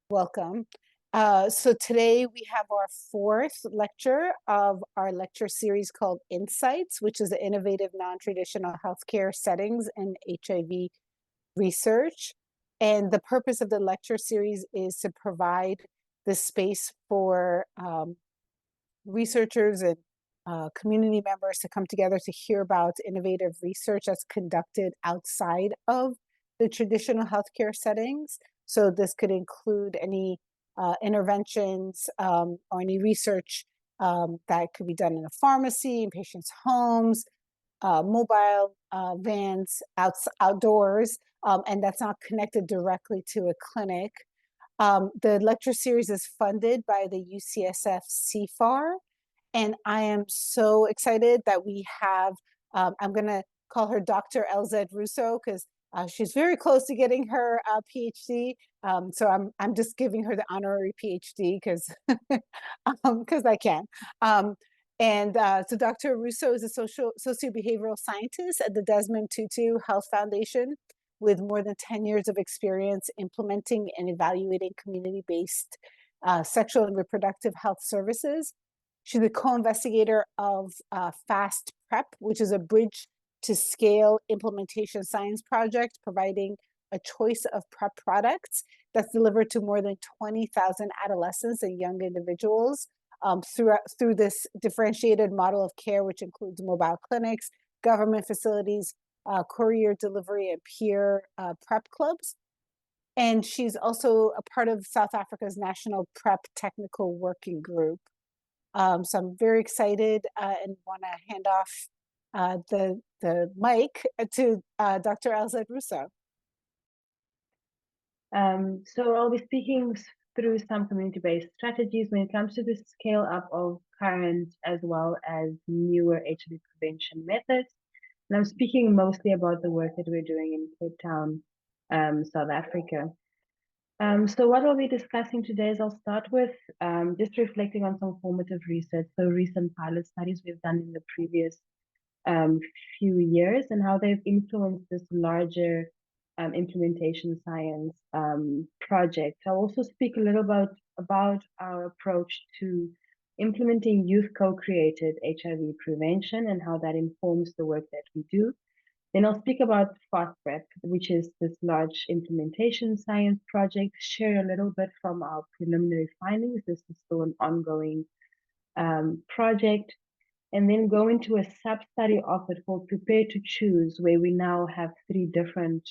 Welcome. So today we have our fourth lecture of our lecture series called Insights, which is the innovative non-traditional healthcare settings and HIV research. And the purpose of the lecture series is to provide the space for researchers and community members to come together to hear about innovative research that's conducted outside of the traditional healthcare settings. So this could include any interventions or any research that could be done in a pharmacy, in patients' homes, mobile vans, outdoors, and that's not connected directly to a clinic. The lecture series is funded by the UCSF CFAR, and I am so excited that we have, I'm going to call her Dr. Elzette Rousseau because she's very close to getting her PhD. So I'm just giving her the honorary PhD because I can. So Dr. Rousseau is a socio-behavioral scientist at the Desmond Tutu Health Foundation with more than 10 years of experience implementing and evaluating community-based sexual and reproductive health services. She's a co-investigator of FAST PrEP, which is a bridge to scale implementation science project, providing a choice of PrEP products that's delivered to more than 20,000 adolescents and young individuals through this differentiated model of care, which includes mobile clinics, government facilities, courier delivery, and peer PrEP clubs. And she's also a part of South Africa's National PrEP Technical Working Group. So I'm very excited and want to hand off the mic to Dr. Elzette Rousseau. So I'll be speaking through some community-based strategies when it comes to the scale up of current as well as newer HIV prevention methods. And I'm speaking mostly about the work that we're doing in Cape Town, South Africa. So what I'll be discussing today is I'll start with just reflecting on some formative research, so recent pilot studies we've done in the previous few years and how they've influenced this larger implementation science project. I'll also speak a little about our approach to implementing youth co-created HIV prevention and how that informs the work that we do. Then I'll speak about FAST PrEP, which is this large implementation science project, share a little bit from our preliminary findings. This is still an ongoing project. And then go into a sub-study of it called Prepare to Choose, where we now have 3 different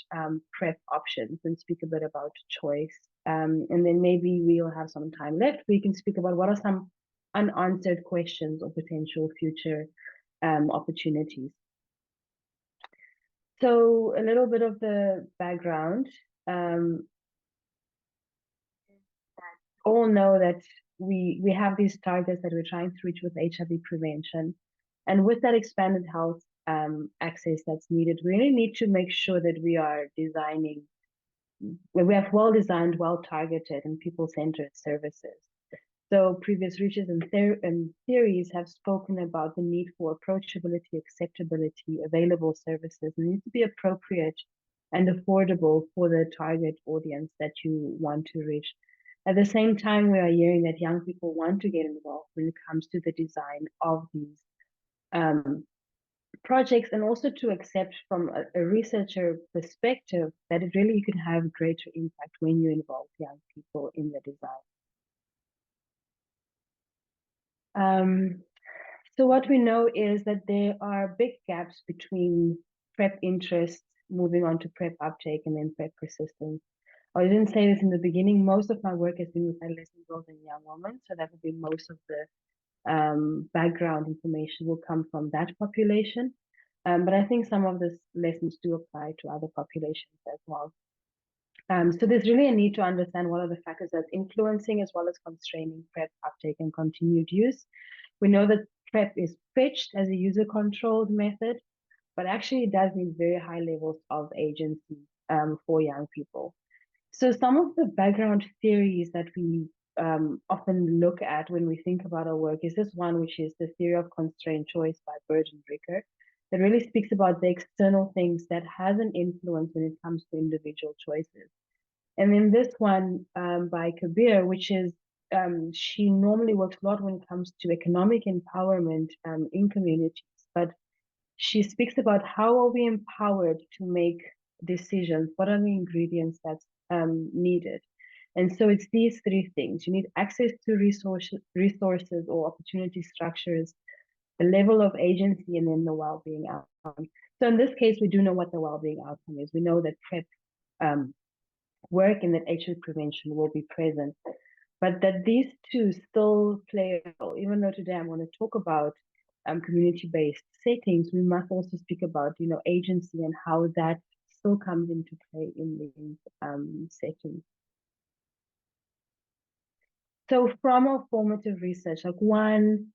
PrEP options and speak a bit about choice. And then maybe we'll have some time left. We can speak about what are some unanswered questions or potential future opportunities. So a little bit of the background. All know that we have these targets that we're trying to reach with HIV prevention. And with that expanded health access that's needed, we really need to make sure that we are designing, we have well-designed, well-targeted and people-centered services. So previous research and theories have spoken about the need for approachability, acceptability, available services. They need to be appropriate and affordable for the target audience that you want to reach. At the same time, we are hearing that young people want to get involved when it comes to the design of these projects, and also to accept from a researcher perspective that it really can have greater impact when you involve young people in the design. So what we know is that there are big gaps between PrEP interest, moving on to PrEP uptake, and then PrEP persistence. I didn't say this in the beginning. Most of my work has been with adolescent girls and young women, so that would be most of the background information will come from that population. But I think some of these lessons do apply to other populations as well. So there's really a need to understand what are the factors that's influencing as well as constraining PrEP uptake and continued use. We know that PrEP is pitched as a user-controlled method, but actually it does need very high levels of agency for young people. So some of the background theories that we often look at when we think about our work is this one, which is the theory of constrained choice by Bird and Ricker, that really speaks about the external things that has an influence when it comes to individual choices. And then this one by Kabir, which is she normally works a lot when it comes to economic empowerment in communities, but she speaks about how are we empowered to make decisions, what are the ingredients that's needed. And so it's these three things. You need access to resources or opportunity structures, the level of agency, and then the well-being outcome. So in this case, we do know what the well-being outcome is. We know that PrEP work and that HIV prevention will be present, but that these two still play a role. Even though today I'm going to talk about community-based settings, we must also speak about, agency and how that still comes into play in these settings. So from our formative research, like one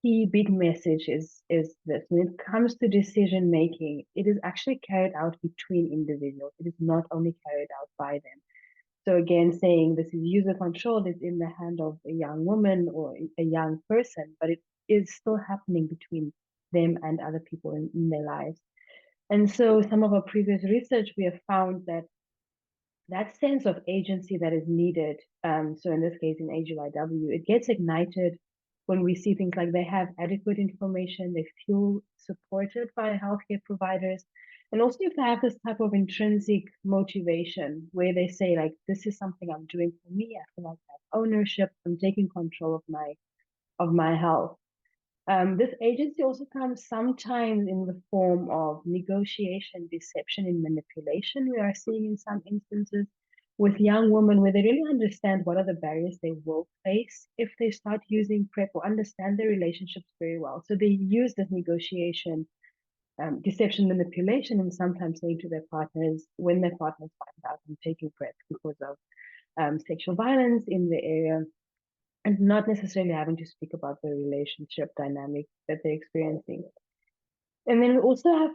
key big message is this: when it comes to decision making, it is actually carried out between individuals. It is not only carried out by them. So again, saying this is user controlled, it's in the hand of a young woman or a young person, but it is still happening between them and other people in their lives. And so some of our previous research, we have found that that sense of agency that is needed, so in this case in AGYW, it gets ignited when we see things like they have adequate information, they feel supported by healthcare providers, and also if they have this type of intrinsic motivation where they say, like, this is something I'm doing for me, I feel like I have ownership, I'm taking control of my health. This agency also comes sometimes in the form of negotiation, deception, and manipulation. We are seeing in some instances with young women where they really understand what are the barriers they will face if they start using PrEP, or understand their relationships very well. So they use this negotiation, deception, manipulation, and sometimes saying to their partners, when their partners find out I'm taking PrEP because of sexual violence in the area, and not necessarily having to speak about the relationship dynamic that they're experiencing. And then we also have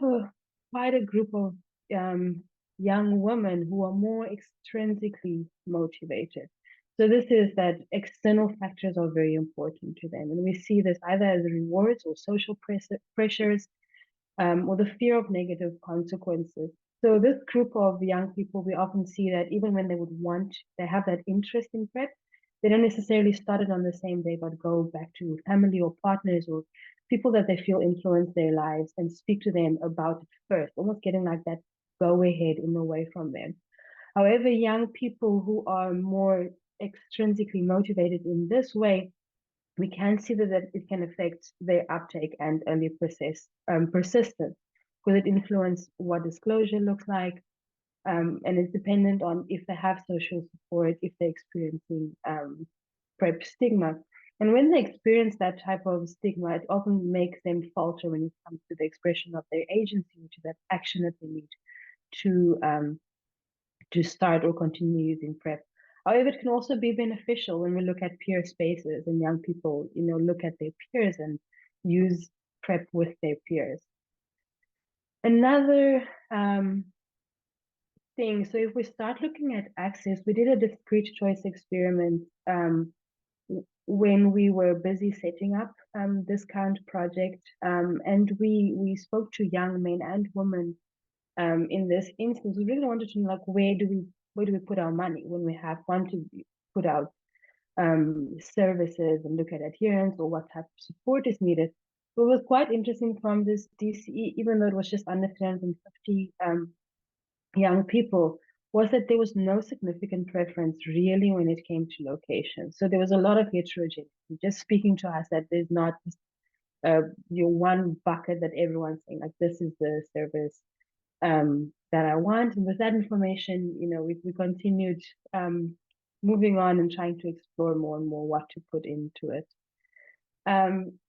quite a group of young women who are more extrinsically motivated. So this is that external factors are very important to them. And we see this either as rewards or social pressures, or the fear of negative consequences. So this group of young people, we often see that even when they have that interest in PrEP, they don't necessarily start it on the same day, but go back to family or partners or people that they feel influence their lives and speak to them about it first, almost getting like that go ahead in the way from them. However, young people who are more extrinsically motivated in this way, we can see that it can affect their uptake and early persistence, because it influences what disclosure looks like, and it's dependent on if they have social support, if they're experiencing PrEP stigma. And when they experience that type of stigma, it often makes them falter when it comes to the expression of their agency, to that action that they need to start or continue using PrEP. However, it can also be beneficial when we look at peer spaces and young people, look at their peers and use PrEP with their peers. Another thing, so if we start looking at access, we did a discrete choice experiment when we were busy setting up this current project, and we spoke to young men and women in this instance. We really wanted to know, like, where do we put our money when we want to put out services and look at adherence or what type of support is needed. What was quite interesting from this DCE, even though it was just under 350 young people, was that there was no significant preference really when it came to location. So there was a lot of heterogeneity, just speaking to us that there's not your one bucket that everyone's saying, like, this is the service that I want. And with that information, we continued moving on and trying to explore more and more what to put into it.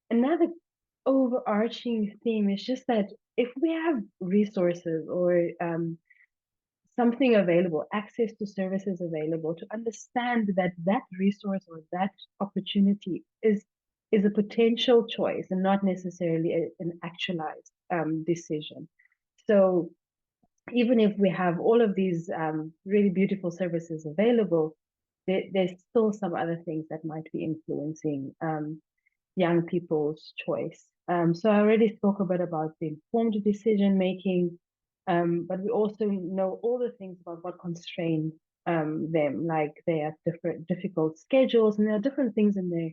Another overarching theme is just that if we have resources or something available, access to services available, to understand that that resource or that opportunity is a potential choice and not necessarily an actualized decision. So even if we have all of these really beautiful services available, there's still some other things that might be influencing young people's choice. So I already spoke a bit about the informed decision making, but we also know all the things about what constrain them, like they have different difficult schedules, and there are different things in their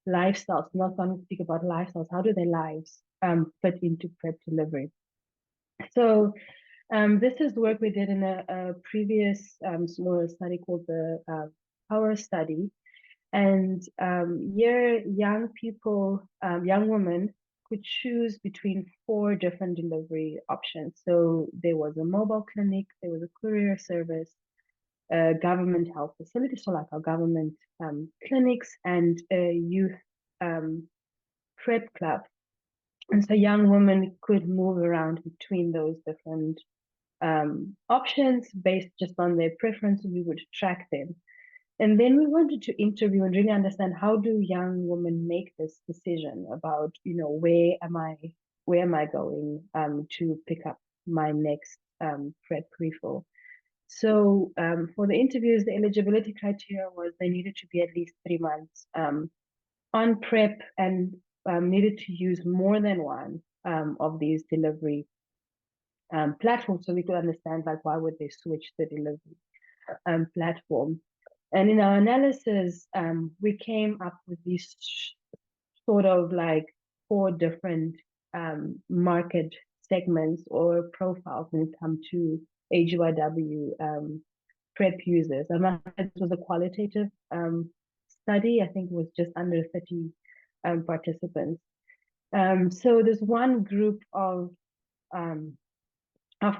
lifestyles. Not going to speak about lifestyles. How do their lives fit into PrEP delivery? So this is work we did in a previous smaller study called the Power Study. And here, young people, young women could choose between 4 different delivery options. So there was a mobile clinic, there was a courier service, a government health facility, so like our government clinics, and a youth PrEP club. And so young women could move around between those different options based just on their preference. We would track them. And then we wanted to interview and really understand, how do young women make this decision about, where am I going to pick up my next PrEP refill. So for the interviews, the eligibility criteria was they needed to be at least 3 months on PrEP and needed to use more than one of these delivery platforms, so we could understand like why would they switch the delivery platform. And in our analysis, we came up with these sort of like 4 different market segments or profiles when it comes to AGYW PrEP users. This was a qualitative study. I think it was just under 30 participants. So there's one group of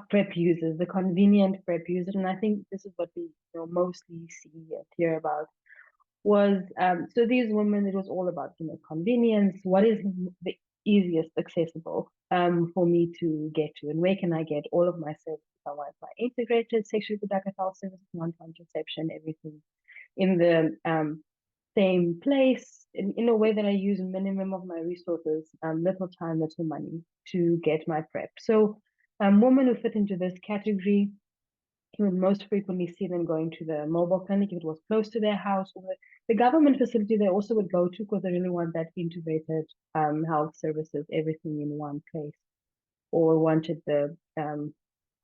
PrEP users, the convenient PrEP users, and I think this is what we mostly see and hear about. Was so these women, it was all about convenience. What is the easiest accessible for me to get to, and where can I get all of my services? I want my integrated sexual reproductive health services, non-contraception, everything in the same place, in a way that I use minimum of my resources, little time, little money to get my PrEP. So women who fit into this category, you would most frequently see them going to the mobile clinic if it was close to their house, or the government facility they also would go to, because they really want that integrated health services, everything in one place, or wanted the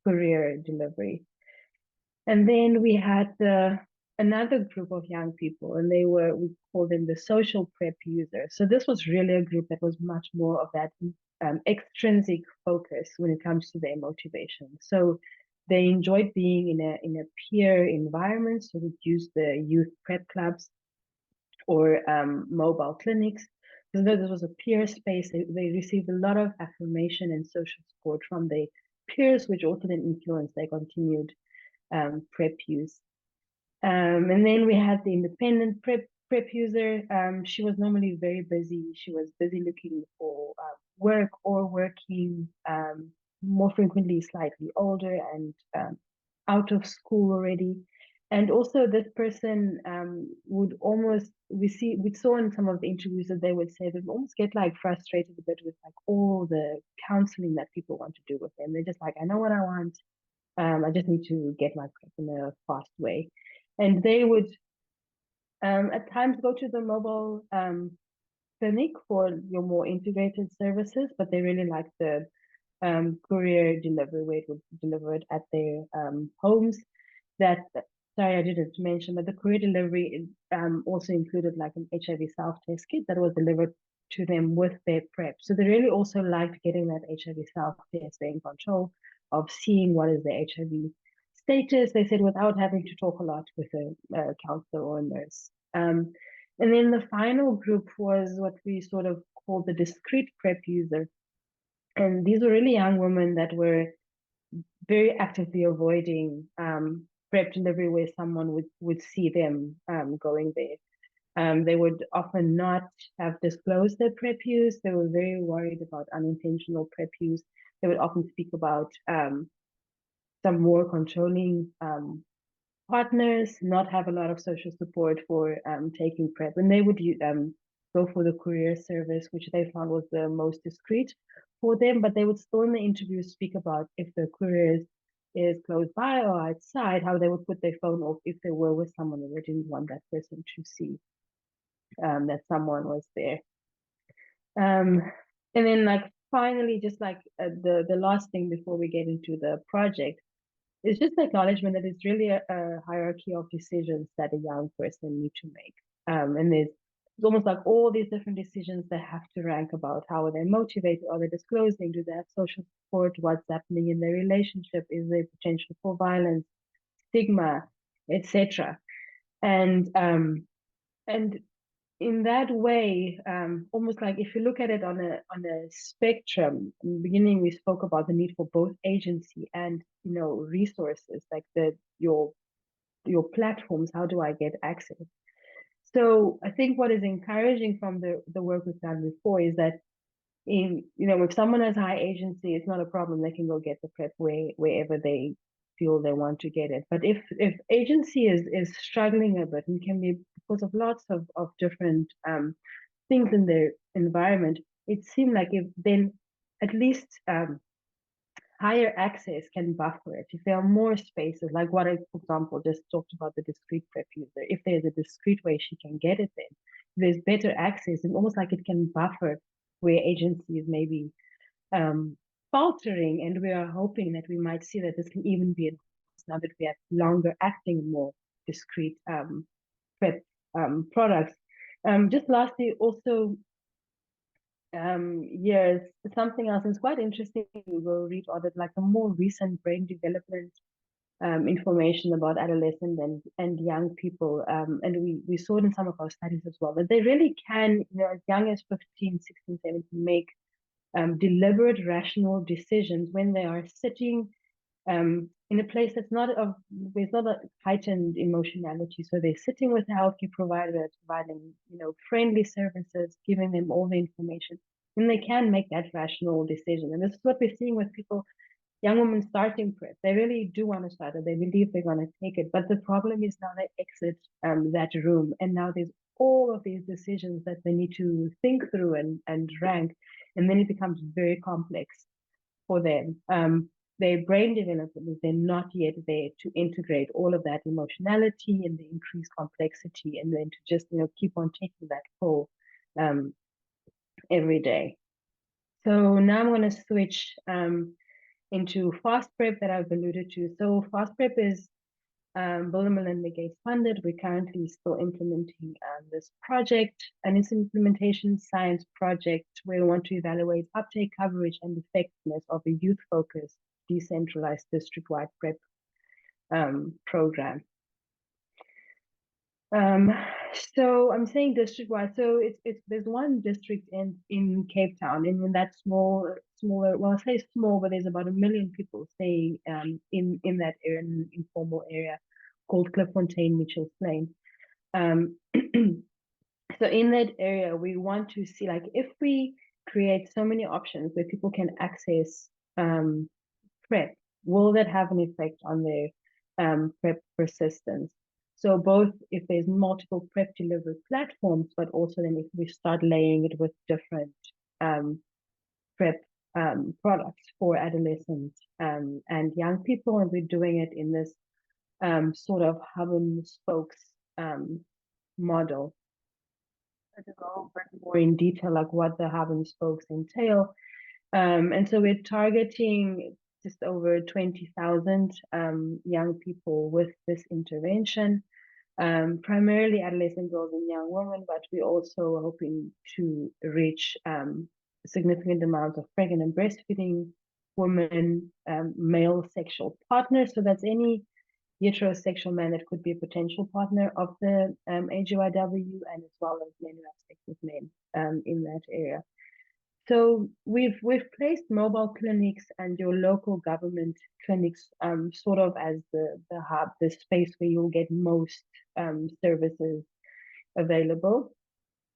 courier delivery. And then we had another group of young people, and we called them the social PrEP users. So this was really a group that was much more of that extrinsic focus when it comes to their motivation. So they enjoyed being in a peer environment, so we'd use the youth PrEP clubs or mobile clinics. Because this was a peer space, they received a lot of affirmation and social support from their peers, which also then influenced their continued PrEP use. And then we had the independent PrEP user. She was normally very busy. She was busy looking for work or working, more frequently slightly older and out of school already. And also this person would almost, we saw in some of the interviews that they would say they would almost get like frustrated a bit with like all the counseling that people want to do with them. They're just like, I know what I want. I just need to get my PrEP in a fast way. And they would at times go to the mobile clinic for your more integrated services, but they really like the courier delivery, where it would deliver it at their homes. Sorry, I didn't mention, but the courier delivery also included like an HIV self-test kit that was delivered to them with their PrEP. So they really also liked getting that HIV self-test, they're in control of seeing what is their HIV status, they said, without having to talk a lot with a counselor or a nurse. And then the final group was what we sort of called the discrete PrEP user. And these were really young women that were very actively avoiding PrEP delivery where someone would see them going there. They would often not have disclosed their PrEP use. They were very worried about unintentional PrEP use. They would often speak about some more controlling partners, not have a lot of social support for taking PrEP. And they would go for the courier service, which they found was the most discreet for them. But they would still in the interview speak about if the courier is close by or outside, how they would put their phone off if they were with someone and they didn't want that person to see that someone was there. And then like finally, just like the last thing before we get into the project it's just acknowledgement that it's really a hierarchy of decisions that a young person need to make. And it's almost like all these different decisions they have to rank about how are they motivated, are they disclosing, do they have social support, what's happening in their relationship, is there potential for violence, stigma, etc. And in that way, almost like if you look at it on a spectrum, in the beginning we spoke about the need for both agency and resources, like your platforms. How do I get access? So I think what is encouraging from the work we've done before is that if someone has high agency, it's not a problem. They can go get the PrEP wherever they feel they want to get it. But if agency is struggling a bit, and can be because of lots of different things in their environment, it seemed like if then at least higher access can buffer it. If there are more spaces, like what I, for example, just talked about the discrete PrEP user, if there's a discrete way she can get it then, there's better access, and almost like it can buffer where agencies may be faltering, and we are hoping that we might see that this can even be enhanced now that we have longer acting, more discrete PrEP products. Just lastly, also, yes, something else is quite interesting. We will read audit like the more recent brain development information about adolescent and young people, and we saw it in some of our studies as well, that they really can, as young as 15, 16, 17, make deliberate, rational decisions when they are sitting in a place that's there's not a heightened emotionality. So they're sitting with a healthcare provider, providing, friendly services, giving them all the information, and they can make that rational decision. And this is what we're seeing with people, young women starting PrEP. They really do want to start it. They believe they're going to take it. But the problem is now they exit that room, and now there's all of these decisions that they need to think through and rank, and then it becomes very complex for them. Their brain development is then not yet there to integrate all of that emotionality and the increased complexity, and then to just keep on taking that pull every day. So now I'm going to switch into fast PrEP that I've alluded to. So fast PrEP is Bill and Melinda Gates funded. We're currently still implementing this project, and it's an implementation science project where we want to evaluate uptake, coverage, and effectiveness of a youth-focused, decentralized, district-wide PrEP program. So I'm saying district-wide. So there's one district in Cape Town, and in that smaller, well, I say small, but there's about 1 million people staying in that area, an informal area called Clifffontaine, Mitchell's Plain. So in that area, we want to see, like, if we create so many options where people can access PrEP, will that have an effect on their PrEP persistence? So both if there's multiple PrEP delivery platforms, but also then if we start laying it with different PrEP products for adolescents and young people, and we're doing it in this sort of hub and spokes model. To go a bit more in detail, like what the hub and spokes entail. And so we're targeting just over 20,000 young people with this intervention, primarily adolescent girls and young women, but we're also hoping to reach significant amounts of pregnant and breastfeeding women, male sexual partners. So that's any heterosexual man that could be a potential partner of the AGYW, and as well as men who have sex with men in that area. So we've placed mobile clinics and your local government clinics sort of as the hub, the space where you'll get most services available.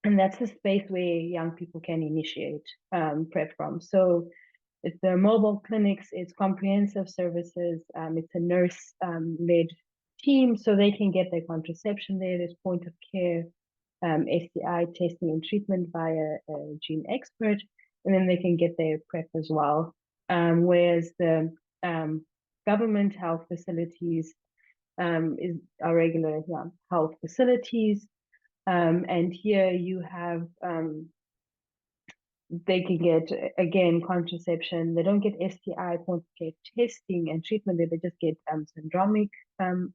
And that's the space where young people can initiate PrEP from. So it's the mobile clinics, it's comprehensive services, it's a nurse-led team, so they can get their contraception there. There's point of care, STI testing and treatment via a gene expert, and then they can get their PrEP as well. Whereas the government health facilities is our regular health facilities, and here you have they can get, again, contraception. They don't get STI point of care testing and treatment. They just get syndromic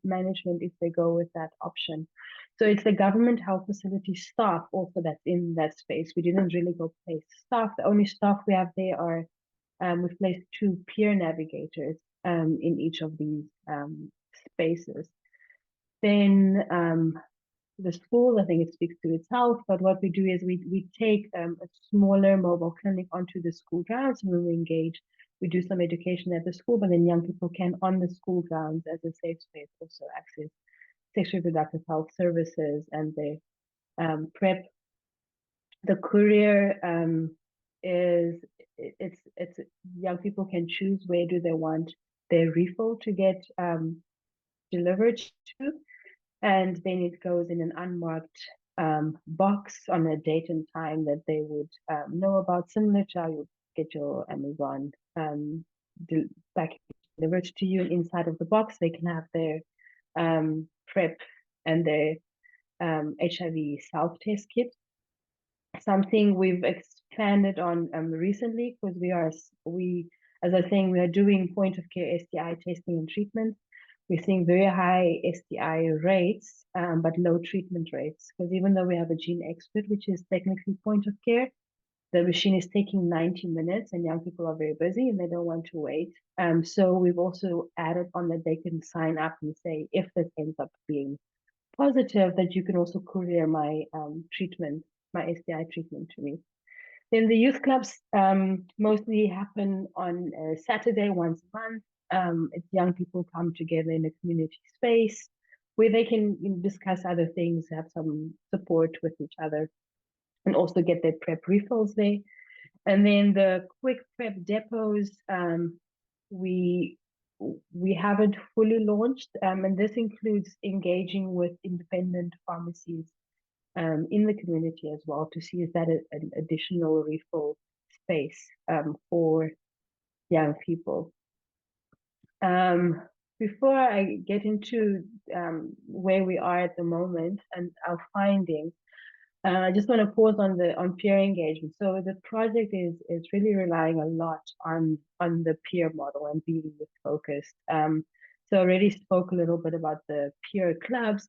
management if they go with that option. So it's the government health facility staff also that's in that space. We didn't really go place staff. The only staff we have there are, we've placed 2 peer navigators in each of these spaces. Then the school, I think it speaks to itself, but what we do is we take a smaller mobile clinic onto the school grounds, and when we engage, we do some education at the school, but then young people can, on the school grounds as a safe space, also access sexual reproductive health services and the PrEP. The courier is, it's young people can choose where do they want their refill to get delivered to, and then it goes in an unmarked box on a date and time that they would know about, similar to how you get your Amazon package delivered to you. Inside of the box, they can have their PrEP and their HIV self-test kit. Something we've expanded on recently, because as I was saying, we are doing point of care STI testing and treatment. We're seeing very high STI rates, but low treatment rates. Because even though we have a gene expert, which is technically point of care, the machine is taking 90 minutes, and young people are very busy and they don't want to wait. So we've also added on that they can sign up and say, if this ends up being positive, that you can also courier my treatment, my STI treatment to me. Then the youth clubs mostly happen on a Saturday once a month. It's young people come together in a community space where they can discuss other things, have some support with each other, and also get their PrEP refills there. And then the quick PrEP depots, we haven't fully launched, and this includes engaging with independent pharmacies in the community as well, to see is that an additional refill space for young people. Before I get into where we are at the moment and our findings, I just want to pause on peer engagement. So the project is really relying a lot on the peer model and being focused. So I already spoke a little bit about the peer clubs,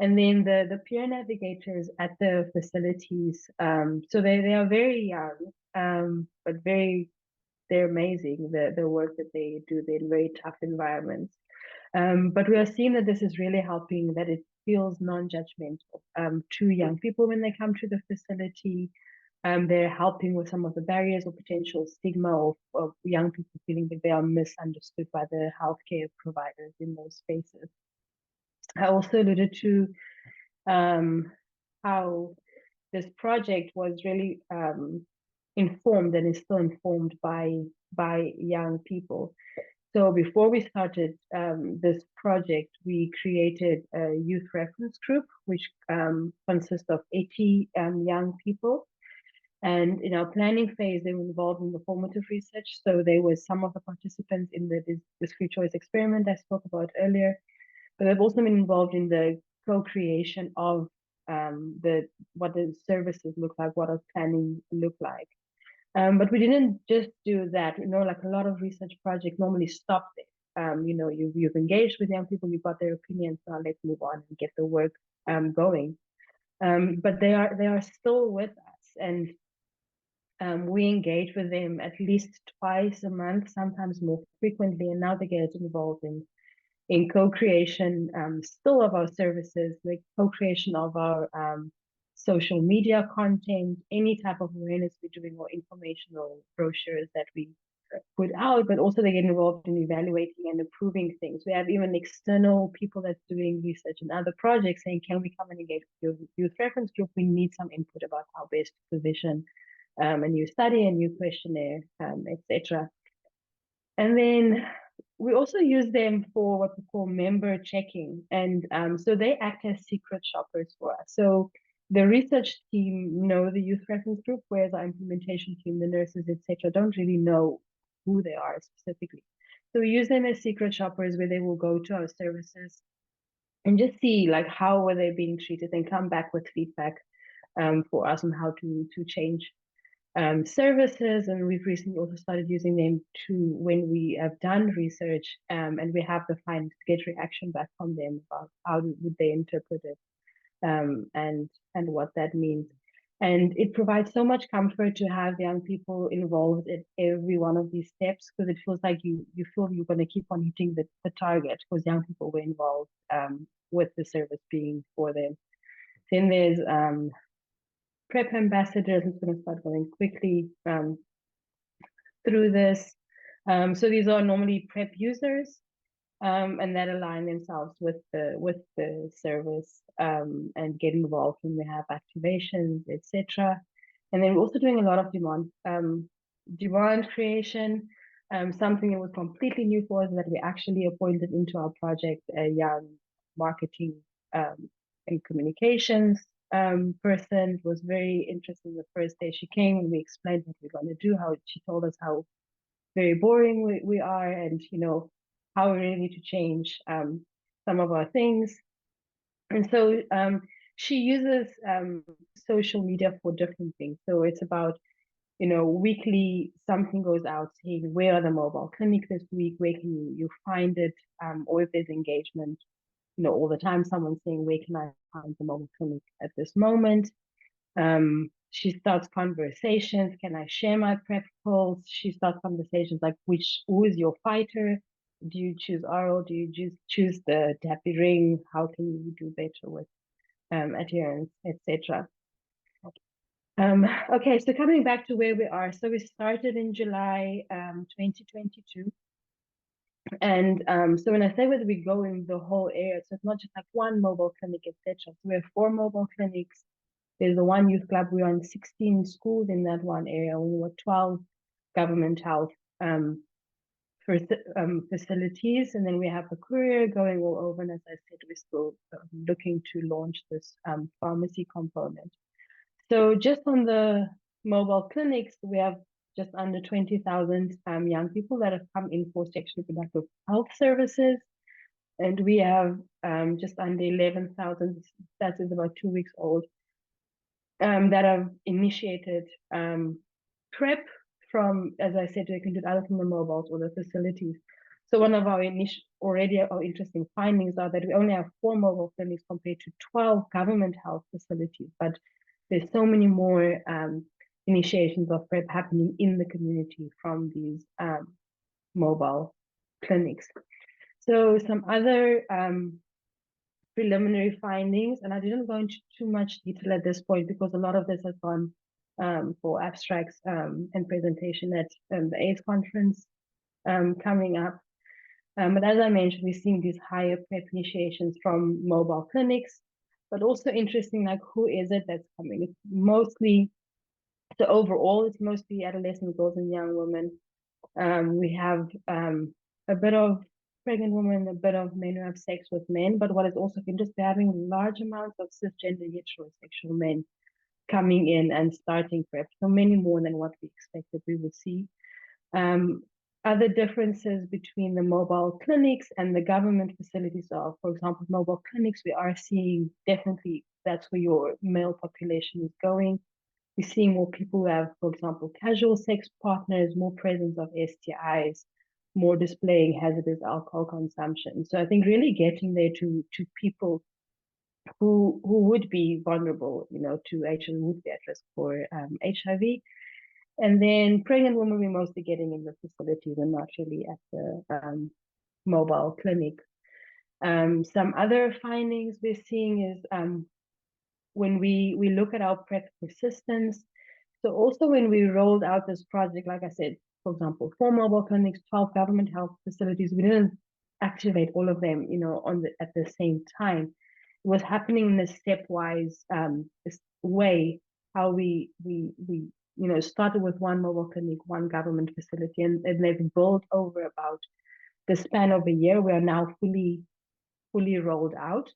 and then the peer navigators at the facilities. So they are very young, but they're amazing. The work that they do, they're in very tough environments. But we are seeing that this is really helping, that it feels non-judgmental to young people when they come to the facility. They're helping with some of the barriers or potential stigma of young people feeling that they are misunderstood by the healthcare providers in those spaces. I also alluded to how this project was really informed and is still informed by young people. So before we started this project, we created a youth reference group, which consists of 80 young people. And in our planning phase, they were involved in the formative research. So there were some of the participants in the discrete choice experiment I spoke about earlier, but they've also been involved in the co-creation of what the services look like, what our planning look like. But we didn't just do that. Like a lot of research projects normally stop there. You've engaged with young people, you've got their opinions, now let's move on and get the work going. But they are still with us, and we engage with them at least twice a month, sometimes more frequently, and now they get involved in co-creation still of our services, like co-creation of our social media content, any type of awareness we're doing, or informational brochures that we put out, but also they get involved in evaluating and improving things. We have even external people that's doing research in other projects saying, can we come and engage with your youth reference group? We need some input about how best to position a new study, a new questionnaire, etc. And then we also use them for what we call member checking. And so they act as secret shoppers for us. So the research team know the youth reference group, whereas our implementation team, the nurses, etc., don't really know who they are specifically. So we use them as secret shoppers, where they will go to our services and just see like how were they being treated, and come back with feedback for us on how to change services, and we've recently also started using them to when we have done research and we have the findings to get reaction back from them about how would they interpret it and what that means. And it provides so much comfort to have young people involved in every one of these steps, because it feels like you feel you're going to keep on hitting the target because young people were involved with the service being for them. Then there's PrEP ambassadors. I'm going to start going quickly through this. So these are normally PrEP users, and that align themselves with the service and get involved when we have activations, etc. And then we're also doing a lot of demand creation. Something that was completely new for us that we actually appointed into our project a young marketing and communications person. It was very interesting the first day she came and we explained what we're going to do, how she told us how very boring we are, and how we really need to change some of our things. And so she uses social media for different things. So it's about weekly something goes out saying where are the mobile clinics this week, where can you find it, or if there's engagement, all the time someone's saying where can I find the mobile clinic at this moment. She starts conversations. Can I share my PrEP pills? She starts conversations like, who is your fighter? Do you choose oral? Do you choose the dapivirine? How can you do better with adherence, etc. Okay, so coming back to where we are. So we started in July 2022. And so when I say whether we go in the whole area, so it's not just like one mobile clinic, etc. So we have 4 mobile clinics. There's the one youth club. We're on 16 schools in that one area. We were 12 government health facilities. And then we have a courier going all over. And as I said, we're still looking to launch this pharmacy component. So just on the mobile clinics, we have just under 20,000 young people that have come in for sexually reproductive health services. And we have just under 11,000, that is about 2 weeks old, that have initiated PrEP from, as I said, they can do it either from the mobiles or the facilities. So one of our interesting findings are that we only have 4 mobile clinics compared to 12 government health facilities, but there's so many more initiations of PrEP happening in the community from these mobile clinics. So some other preliminary findings, and I didn't go into too much detail at this point because a lot of this has gone for abstracts and presentation at the AIDS conference coming up. But as I mentioned, we're seeing these higher PrEP initiations from mobile clinics, but also interesting, like who is it that's coming? It's mostly, so overall, it's mostly adolescent girls and young women. We have a bit of pregnant women, a bit of men who have sex with men, but what is also interesting, we're having large amounts of cisgender heterosexual men coming in and starting PrEP, so many more than what we expected we would see. Other differences between the mobile clinics and the government facilities are, for example, mobile clinics, we are seeing definitely that's where your male population is going. We're seeing more people who have, for example, casual sex partners, more presence of STIs, more displaying hazardous alcohol consumption. So I think really getting there to people who would be vulnerable, to HIV, would be at risk for HIV. And then pregnant women, we're mostly getting in the facilities and not really at the mobile clinic. Some other findings we're seeing is when we look at our PrEP persistence. So also when we rolled out this project, like I said, for example, 4 mobile clinics, 12 government health facilities, we didn't activate all of them, at the same time. It was happening in a stepwise way, how we started with 1 mobile clinic, 1 government facility, and they've built over about the span of a year. We are now fully rolled out.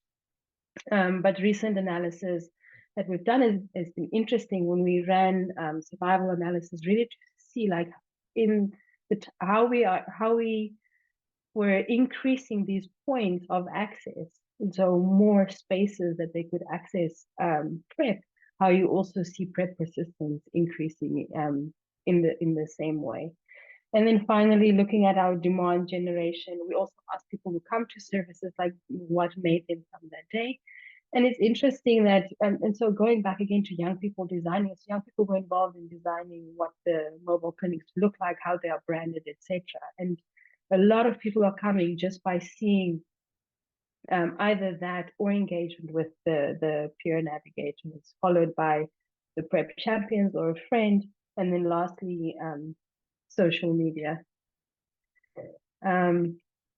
But recent analysis that we've done has been interesting when we ran survival analysis, really to see like in how we were increasing these points of access, and so more spaces that they could access PrEP, how you also see PrEP persistence increasing in the same way. And then finally, looking at our demand generation, we also ask people who come to services like what made them come that day. And it's interesting that, and so going back again to young people designing, so young people were involved in designing what the mobile clinics look like, how they are branded, etc. And a lot of people are coming just by seeing either that or engagement with the peer navigators, followed by the PrEP champions or a friend, and then lastly, social media.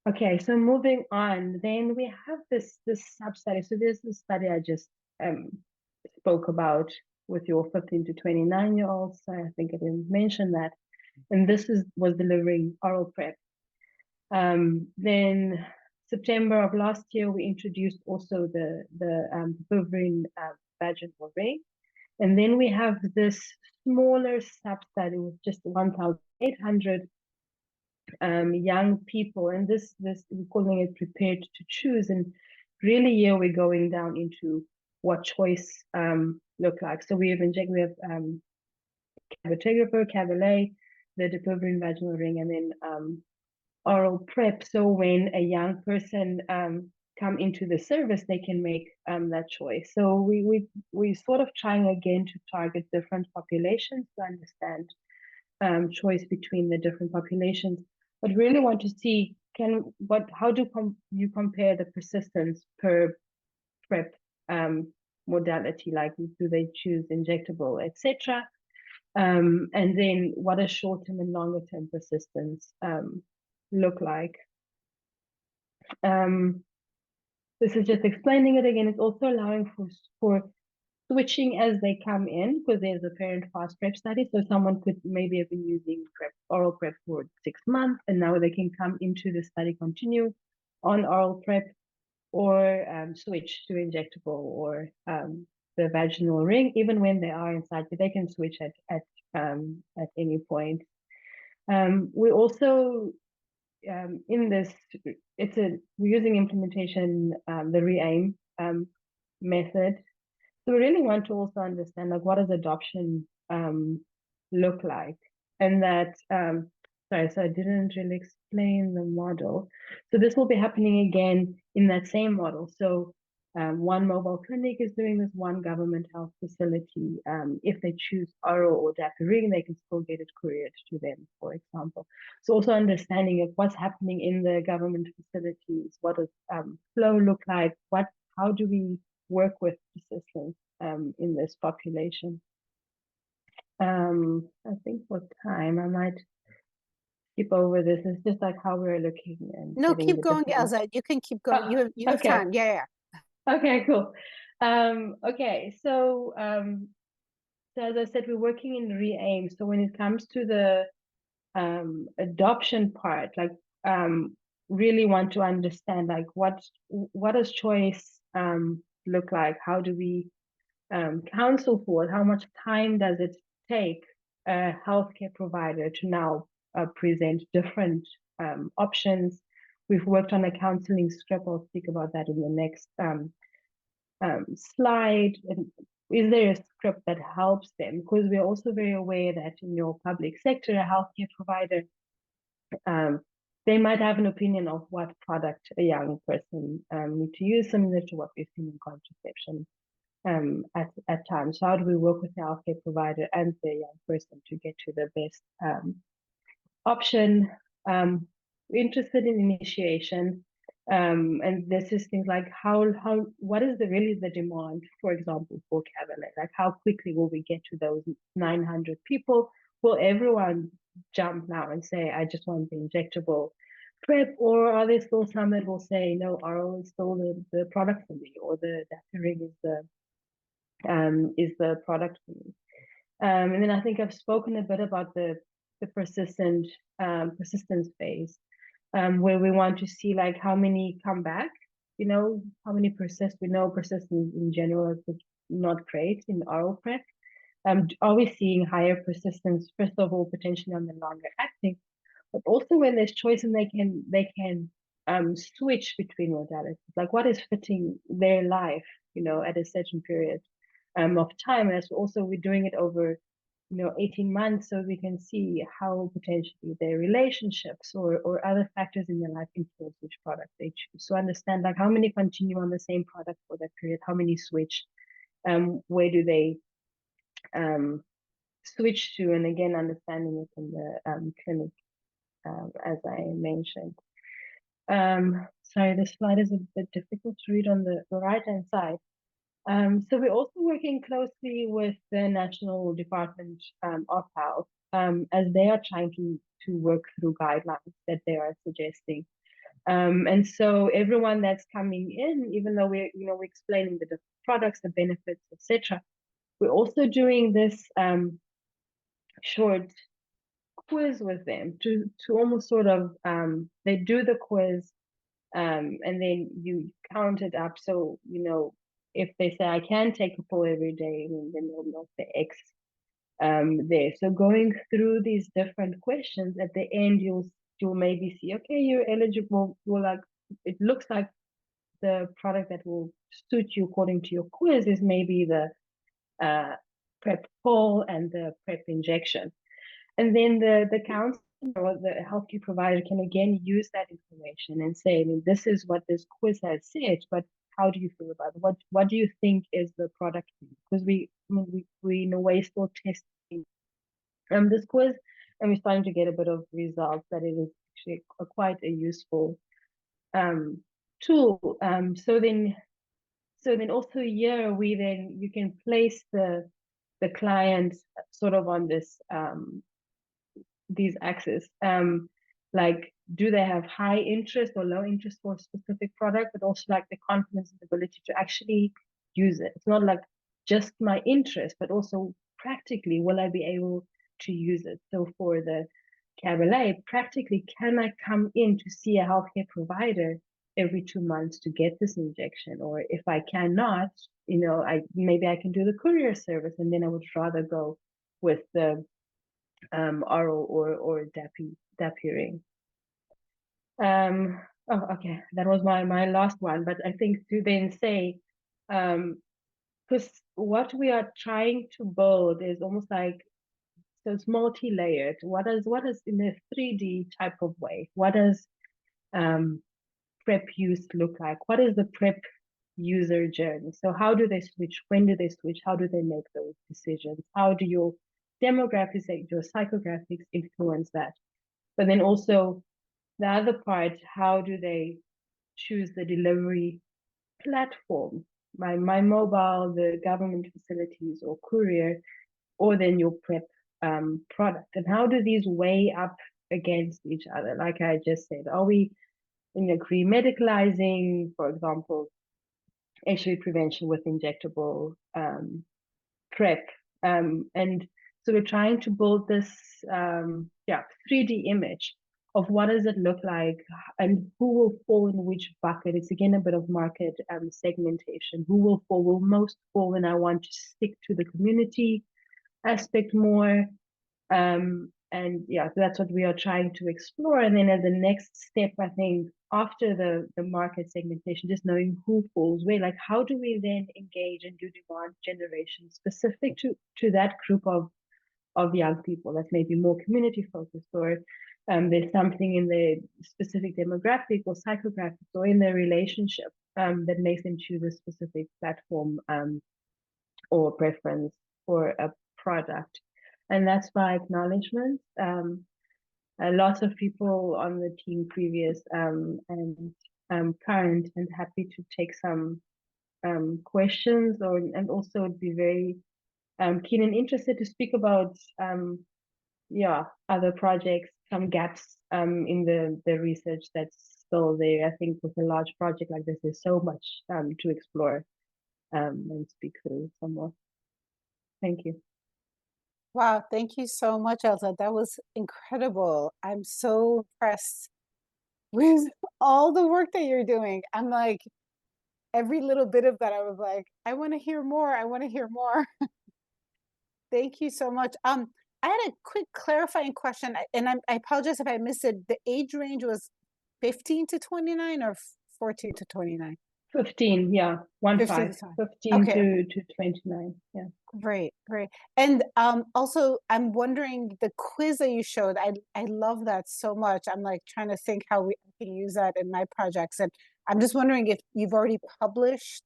Okay, so moving on, then we have this sub-study. So there's the study I just spoke about with your 15 to 29-year-olds. I think I didn't mention that. And this was delivering oral PrEP. Then September of last year, we introduced also the dapivirine vaginal ring. And then we have this smaller sub-study with just 1,800 young people, and this we're calling it prepared to choose. And really here we're going down into what choice look like. So we have cabotegravir, Cavalay, the dapivirine vaginal ring, and then oral PrEP. So when a young person come into the service, they can make that choice. So we sort of trying again to target different populations to understand choice between the different populations, but really want to see how do you compare the persistence per PrEP modality, like do they choose injectable, etc. And then what does short-term and longer-term persistence look like? This is just explaining it again. It's also allowing for switching as they come in, because there's a parent fast PrEP study. So someone could maybe have been using oral PrEP for 6 months, and now they can come into the study, continue on oral PrEP, or switch to injectable or the vaginal ring. Even when they are inside, they can switch at any point. We also in this, we're using implementation the re-aim method. So we really want to also understand, like, what does adoption look like? And that, sorry, so I didn't really explain the model. So this will be happening again in that same model. So one mobile clinic is doing this, one government health facility. If they choose oral or dapivirine, they can still get it couriered to them, for example. So also understanding of what's happening in the government facilities, what does flow look like, how do we work with persistence in this population. I think for time, I might skip over this. It's just like how we're looking. And no, keep going, Elzette. You can keep going. Oh, You have okay. time. Yeah. Okay, cool. Okay, so as I said, we're working in re-aim. So when it comes to the adoption part, like really want to understand, like what does choice look like? How do we counsel for it? How much time does it take a healthcare provider to now present different options? We've worked on a counseling script. I'll speak about that in the next slide. And is there a script that helps them? Because we're also very aware that in your public sector, a healthcare provider, they might have an opinion of what product a young person need to use, similar to what we've seen in contraception at times. So how do we work with the healthcare provider and the young person to get to the best option? We're interested in initiation, and this is things like what is really the demand, for example, for Cavalay? Like, how quickly will we get to those 900 people? Will everyone jump now and say, I just want the injectable PrEP, or are there still some that will say, no, oral is still the product for me, or the dapivirine is the product for me? And then I think I've spoken a bit about the persistence phase, where we want to see, like, how many come back, how many persist. We know persistence in general is not great in oral PrEP. Are we seeing higher persistence, first of all, potentially on the longer acting, but also when there's choice and they can switch between modalities, like what is fitting their life, at a certain period of time. And also we're doing it over 18 months, so we can see how potentially their relationships or other factors in their life influence which product they choose. So understand like how many continue on the same product for that period, how many switch, where do they switch to, and again understanding it in the clinic, as I mentioned. Sorry, this slide is a bit difficult to read on the right hand side. So we're also working closely with the National Department of Health, as they are trying to work through guidelines that they are suggesting. And so everyone that's coming in, even though we're explaining the different products, the benefits, etc., we're also doing this short quiz with them to almost sort of they do the quiz, and then you count it up. So if they say I can take a pill every day, then they'll know the X there. So going through these different questions, at the end you'll maybe see, okay, you're eligible. Well, like it looks like the product that will suit you according to your quiz is maybe the PrEP pill and the PrEP injection. And then the counselor or the healthcare provider can again use that information and say, I mean, this is what this quiz has said, but how do you feel about it? What do you think is the product? Because we in a way still testing this quiz, and we're starting to get a bit of results that it is actually quite a useful tool. So then also here you can place the client sort of on this these axes, like do they have high interest or low interest for a specific product, but also like the confidence and ability to actually use it. It's not like just my interest, but also practically will I be able to use it. So for the Cabernet, practically can I come in to see a healthcare provider every 2 months to get this injection? Or if I cannot, maybe I can do the courier service, and then I would rather go with the oral or dapivirine. Oh, okay, that was my last one. But I think to then say, because what we are trying to build is almost like, so it's multi-layered. What is in a 3D type of way? What does PrEP use look like? What is the PrEP user journey? So how do they switch? When do they switch? How do they make those decisions? How do your demographics, your psychographics influence that? But then also the other part, how do they choose the delivery platform? My mobile, the government facilities or courier, or then your PrEP product? And how do these weigh up against each other? Like I just said, are we pre-medicalizing, for example, HIV prevention with injectable PrEP? And so we're trying to build this 3D image of what does it look like and who will fall in which bucket. It's again a bit of market segmentation. Who will most fall, and I want to stick to the community aspect more. And yeah, so that's what we are trying to explore. And then as the next step, I think after the market segmentation, just knowing who falls where, like how do we then engage and do demand generation specific to that group of young people that's maybe more community focused, or there's something in the specific demographic or psychographics or in their relationship that makes them choose a specific platform or preference for a product. And that's by acknowledgement. Lots of people on the team, previous and current, and happy to take some questions, and also would be very keen and interested to speak about other projects, some gaps in the research that's still there. I think with a large project like this, there's so much to explore and speak through some more. Thank you. Wow, thank you so much, Elzette. That was incredible. I'm so impressed with all the work that you're doing. I'm like, every little bit of that, I was like, I want to hear more. I want to hear more. Thank you so much. I had a quick clarifying question, and I apologize if I missed it. The age range was 15 to 29 or 14 to 29? 15, yeah, 15 15, to 20. 15 Okay, to 29, yeah. great, great. And also, I'm wondering the quiz that you showed. I love that so much. I'm like trying to think how we can use that in my projects, and I'm just wondering if you've already published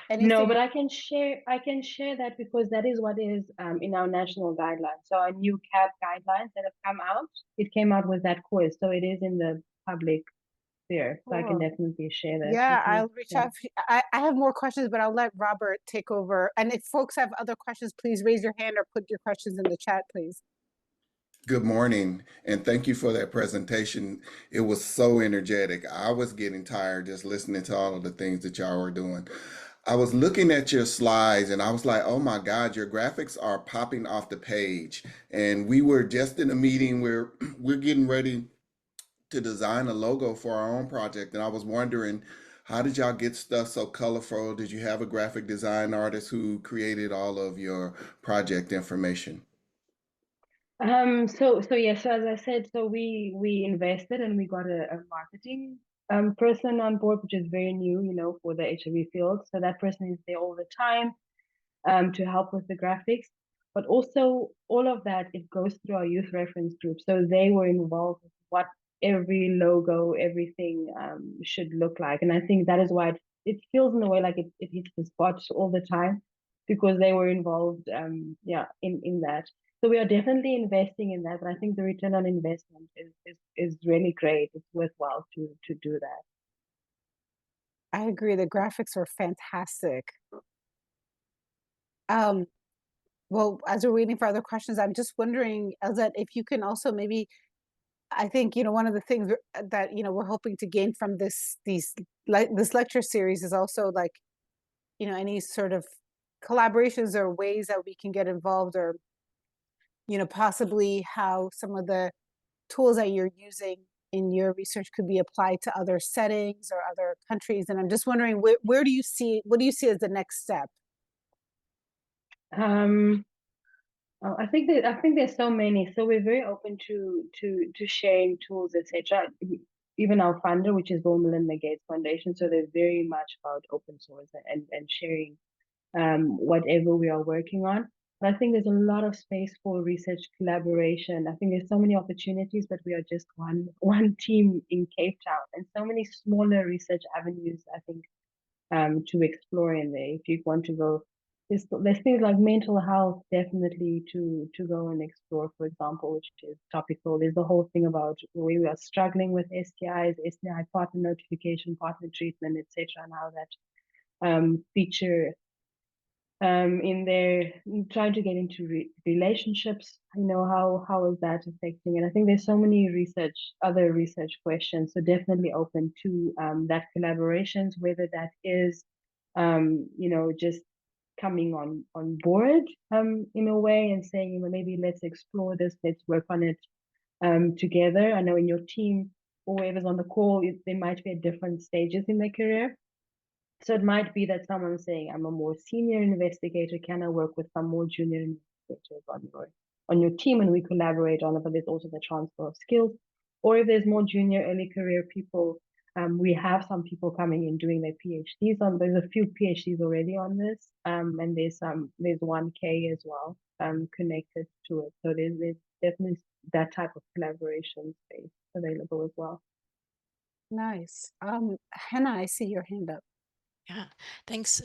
No, anything. but I can share that because that is what is in our national guidelines. So our new CAB guidelines that have come out, it came out with that quiz. So it is in the public sphere. So I can Cool. definitely share that with Yeah, you. I'll reach Yeah. out. I have more questions, but I'll let Robert take over. And if folks have other questions, please raise your hand or put your questions in the chat, please. Good morning, and thank you for that presentation. It was so energetic. I was getting tired just listening to all of the things that y'all were doing. I was looking at your slides and I was like, oh my God, your graphics are popping off the page. And we were just in a meeting where we're getting ready to design a logo for our own project. And I was wondering, how did y'all get stuff so colorful? Did you have a graphic design artist who created all of your project information? So yeah, so as I said, so we invested and we got a marketing person on board, which is very new, for the HIV field. So that person is there all the time to help with the graphics. But also all of that, it goes through our youth reference group. So they were involved with what every logo, everything should look like. And I think that is why it feels in a way like it hits the spot all the time because they were involved, yeah, in that. So we are definitely investing in that, but I think the return on investment is really great. It's worthwhile to do that. I agree. The graphics are fantastic. Um, well, as we're waiting for other questions, I'm just wondering, Elzette, if you can also maybe, I think, one of the things that, we're hoping to gain from this lecture series is also like, any sort of collaborations or ways that we can get involved or, possibly how some of the tools that you're using in your research could be applied to other settings or other countries. And I'm just wondering, where do you see, what do you see as the next step? Um, I think there's so many. So we're very open to sharing tools, etc. Even our funder, which is Bill Melinda Gates Foundation, so they're very much about open source and sharing whatever we are working on. But I think there's a lot of space for research collaboration. I think there's so many opportunities, but we are just one team in Cape Town, and so many smaller research avenues. I think to explore in there. If you want to go, there's things like mental health definitely to go and explore, for example, which is topical. There's the whole thing about where we are struggling with STIs, STI partner notification, partner treatment, etc., and how that feature in there, trying to get into relationships. How is that affecting? And I think there's so many other research questions. So definitely open to that collaborations, whether that is, just coming on board in a way and saying, maybe let's explore this, let's work on it together. I know in your team or whoever's on the call, they might be at different stages in their career. So it might be that someone's saying, I'm a more senior investigator. Can I work with some more junior investigators on your team and we collaborate on it? But there's also the transfer of skills. Or if there's more junior early career people, we have some people coming in doing their PhDs on. There's a few PhDs already on this, and there's one K as well connected to it. So there's definitely that type of collaboration space available as well. Nice. Hannah, I see your hand up. Yeah, thanks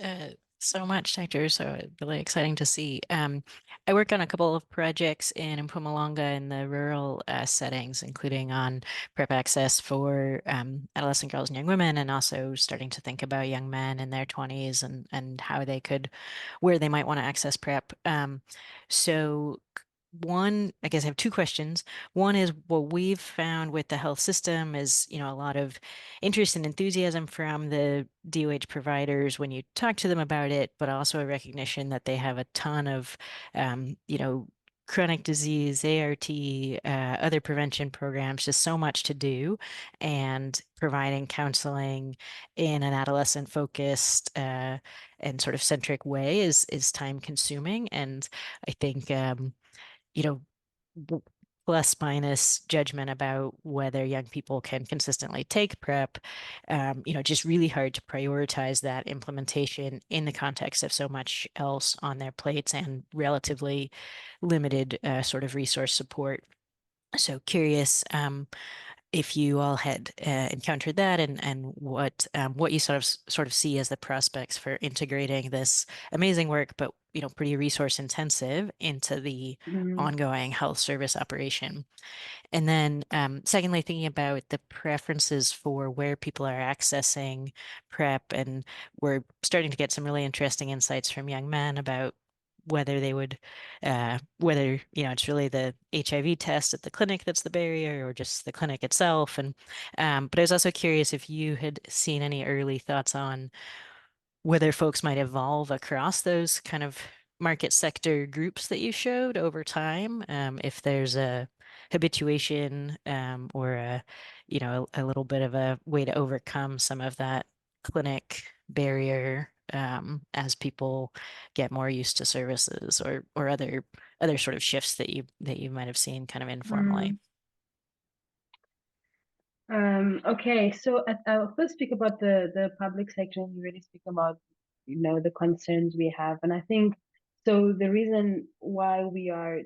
so much, Dr. So really exciting to see. I work on a couple of projects in Mpumalanga in the rural settings, including on PrEP access for adolescent girls and young women, and also starting to think about young men in their 20s and how they could, where they might want to access PrEP. So one, I guess I have two questions. One is what we've found with the health system is, a lot of interest and enthusiasm from the DOH providers when you talk to them about it, but also a recognition that they have a ton of, chronic disease, ART, other prevention programs, just so much to do. And providing counseling in an adolescent focused and sort of centric way is time consuming. And I think, you know, plus minus judgment about whether young people can consistently take PrEP, just really hard to prioritize that implementation in the context of so much else on their plates and relatively limited sort of resource support. So curious if you all had encountered that and what you sort of see as the prospects for integrating this amazing work, but pretty resource intensive into the ongoing health service operation. And then secondly, thinking about the preferences for where people are accessing PrEP, and we're starting to get some really interesting insights from young men about whether they would, whether, it's really the HIV test at the clinic that's the barrier or just the clinic itself. And, but I was also curious if you had seen any early thoughts on whether folks might evolve across those kind of market sector groups that you showed over time, if there's a habituation or a little bit of a way to overcome some of that clinic barrier as people get more used to services or other sort of shifts that you might have seen kind of informally. Okay, so I'll first speak about the public sector, and you really speak about the concerns we have. And I think so the reason why we are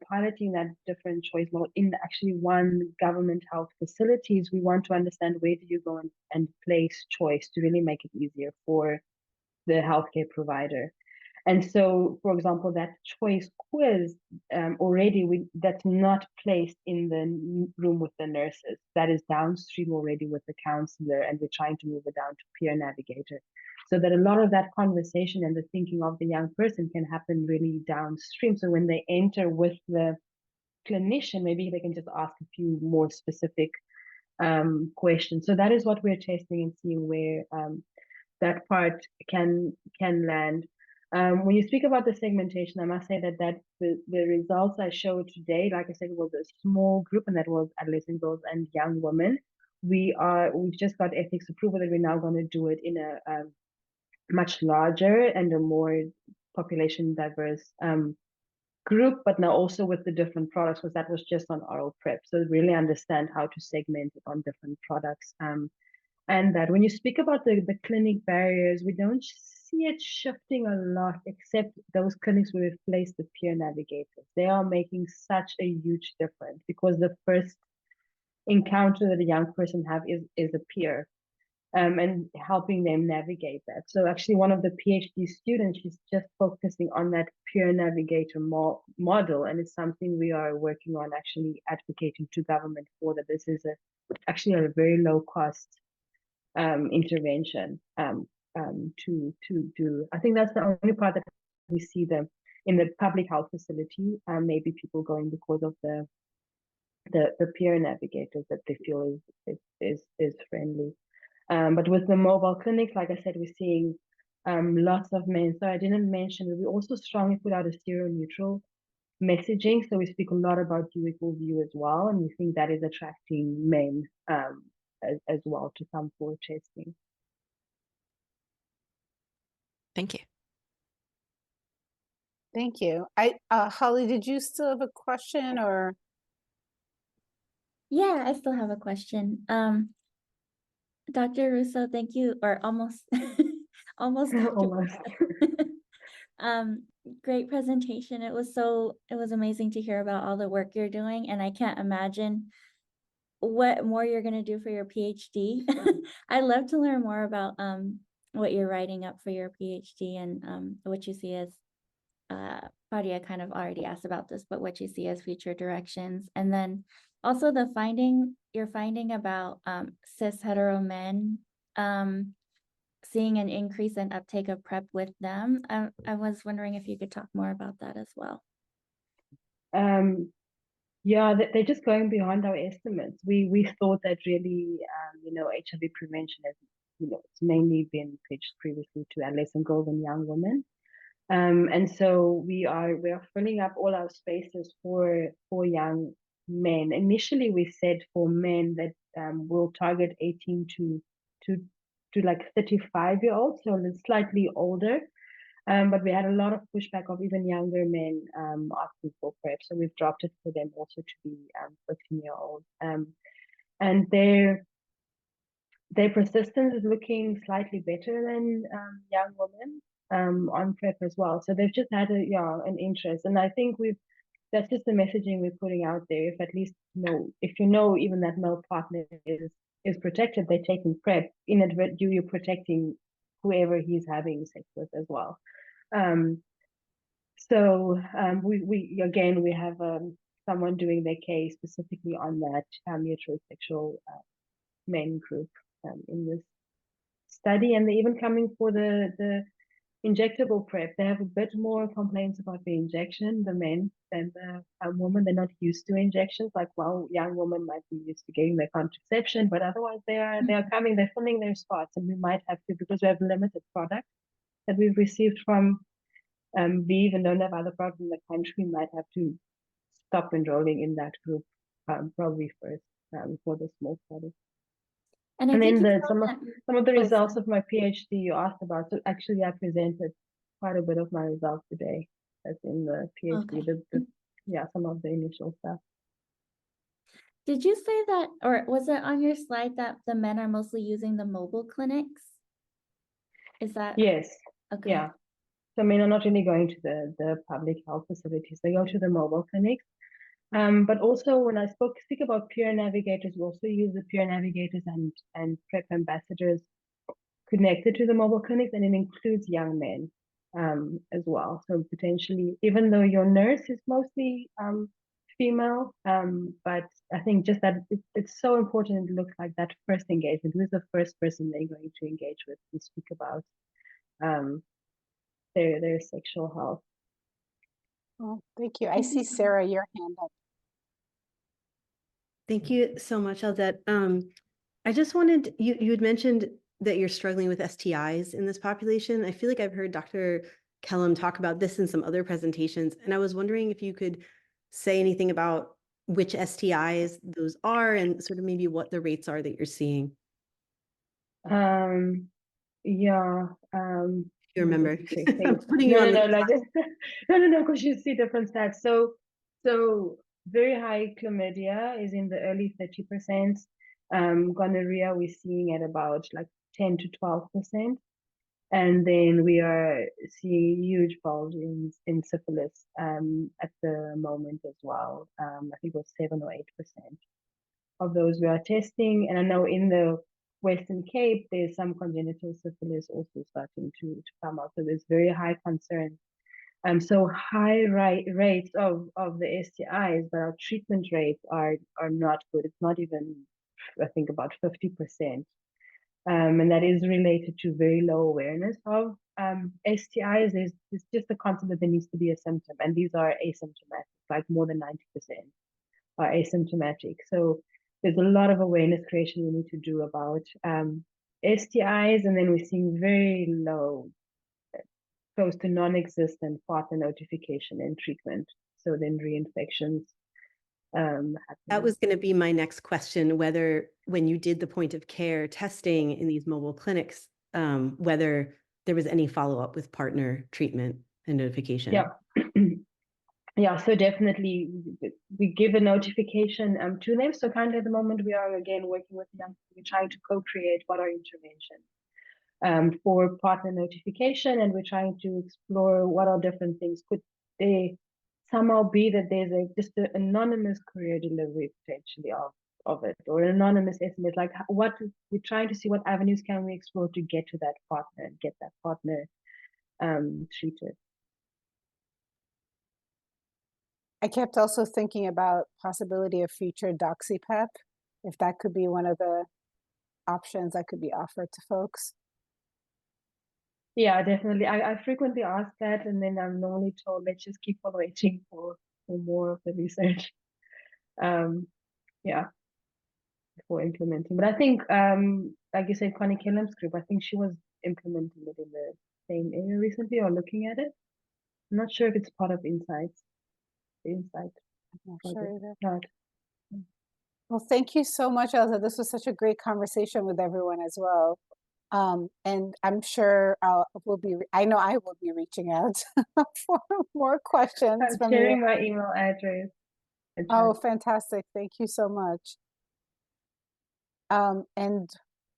piloting that different choice model in actually one government health facilities, we want to understand where do you go and place choice to really make it easier for the healthcare provider. And so, for example, that choice quiz already that's not placed in the room with the nurses. That is downstream already with the counselor, and we're trying to move it down to peer navigator, so that a lot of that conversation and the thinking of the young person can happen really downstream. So when they enter with the clinician, maybe they can just ask a few more specific questions. So that is what we're testing and seeing where that part can land. When you speak about the segmentation, I must say that the results I showed today, like I said, was a small group, and that was adolescent girls and young women. We've just got ethics approval that we're now going to do it in a much larger and a more population diverse group, but now also with the different products, because that was just on oral PrEP. So really understand how to segment it on different products. And that when you speak about the clinic barriers, we don't see it shifting a lot, except those clinics where we've placed the peer navigators. They are making such a huge difference, because the first encounter that a young person have is a peer, and helping them navigate that. So actually one of the PhD students, she's just focusing on that peer navigator model, and it's something we are working on, actually advocating to government for, that this is actually a very low cost intervention to do. I think that's the only part that we see them in the public health facility. Maybe people going because of the peer navigators that they feel is friendly. But with the mobile clinics, like I said, we're seeing lots of men. So I didn't mention that we also strongly put out a seroneutral messaging. So we speak a lot about you equal view as well, and we think that is attracting men as well to come for testing. Thank you. Thank you. Holly, did you still have a question or? Yeah, I still have a question. Dr. Rousseau, thank you, or almost, almost. Almost. Great presentation. It was amazing to hear about all the work you're doing, and I can't imagine what more you're going to do for your PhD. I'd love to learn more about what you're writing up for your PhD and what you see as Claudia kind of already asked about this, but what you see as future directions. And then also your finding about cis hetero men seeing an increase in uptake of PrEP with them. I was wondering if you could talk more about that as well. Yeah, they're just going beyond our estimates. We thought that really, HIV prevention has, it's mainly been pitched previously to adolescent girls and young women. And so we are filling up all our spaces for young men. Initially, we said for men that we'll target 18 to like 35-year-olds, so slightly older. But we had a lot of pushback of even younger men asking for PrEP, so we've dropped it for them also to be 15-year-olds. And their persistence is looking slightly better than young women on PrEP as well. So they've just had an interest, and I think that's just the messaging we're putting out there. If at least if you know even that male partner is protected, they're taking PrEP, you're protecting whoever he's having sex with as well. We have someone doing their case specifically on that heterosexual men group in this study, and they're even coming for the injectable PrEP. They have a bit more complaints about the injection, the men, than the women. They're not used to injections. Like, well, young women might be used to getting their contraception, but otherwise they are coming, they're filling their spots, and we might have to, because we have limited product that we've received from ViiV and don't have other products in the country, we might have to stop enrolling in that group probably first for the small study. And I And think then some of the results of my PhD you asked about. So actually, I presented quite a bit of my results today, as in the PhD. Okay. Some of the initial stuff. Did you say that, or was it on your slide that the men are mostly using the mobile clinics? Is that? Yes. Okay. Yeah. So men are not really going to the public health facilities. They go to the mobile clinics. But also when I speak about peer navigators, we also use the peer navigators and PrEP ambassadors connected to the mobile clinics, and it includes young men as well. So potentially, even though your nurse is mostly female, but I think just that it's so important. It looks like that first engagement. Who's the first person they're going to engage with and speak about their sexual health? Well, thank you. I see Sarah, your hand up. Thank you so much, Elzette. I just wanted, you had mentioned that you're struggling with STIs in this population. I feel like I've heard Dr. Kellum talk about this in some other presentations, and I was wondering if you could say anything about which STIs those are and sort of maybe what the rates are that you're seeing. You remember? Putting you on no, because you see different stats. So very high chlamydia is in the early 30%. Gonorrhea we're seeing at about like 10 to 12%. And then we are seeing huge bulge in syphilis at the moment as well. I think it was 7 or 8% of those we are testing. And I know in the Western Cape, there's some congenital syphilis also starting to come out. So there's very high concern. So high rates of the STIs, but our treatment rates are not good. It's not even, I think, about 50%. And that is related to very low awareness of STIs. It's just the concept that there needs to be a symptom, and these are asymptomatic, like more than 90% are asymptomatic. So there's a lot of awareness creation we need to do about STIs, and then we're seeing very low, close to non-existent partner notification and treatment. So then reinfections happen. That was going to be my next question, whether when you did the point of care testing in these mobile clinics, whether there was any follow-up with partner treatment and notification. Yeah, so definitely we give a notification to them. So currently at the moment we are again working with them. We're trying to co-create what are interventions for partner notification, and we're trying to explore what are different things. Could they somehow be that there's just an anonymous courier delivery potentially of it, or an anonymous estimate? Like what we're trying to see, what avenues can we explore to get to that partner and get that partner treated. I kept also thinking about possibility of future doxy-PEP, if that could be one of the options that could be offered to folks. Yeah, definitely. I frequently ask that, and then I'm normally told, let's just keep on waiting for more of the research. Before implementing. But I think, like you said, Connie Killam's group, I think she was implementing it in the same area recently or looking at it. I'm not sure if it's part of Insights. I'm not sure either. Well, thank you so much, Elzette. This was such a great conversation with everyone as well. And I'm sure I know I will be reaching out for more questions I'm from you. sharing my email address. Oh, fantastic. Thank you so much. And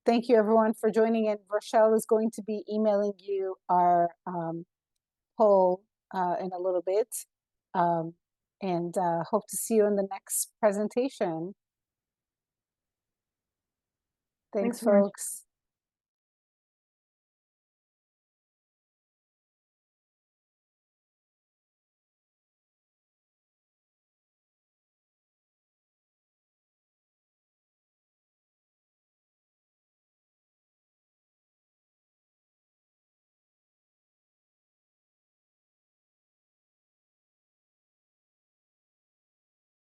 thank you everyone for joining in. Rochelle is going to be emailing you our poll in a little bit. And hope to see you in the next presentation. Thanks, so much. folks.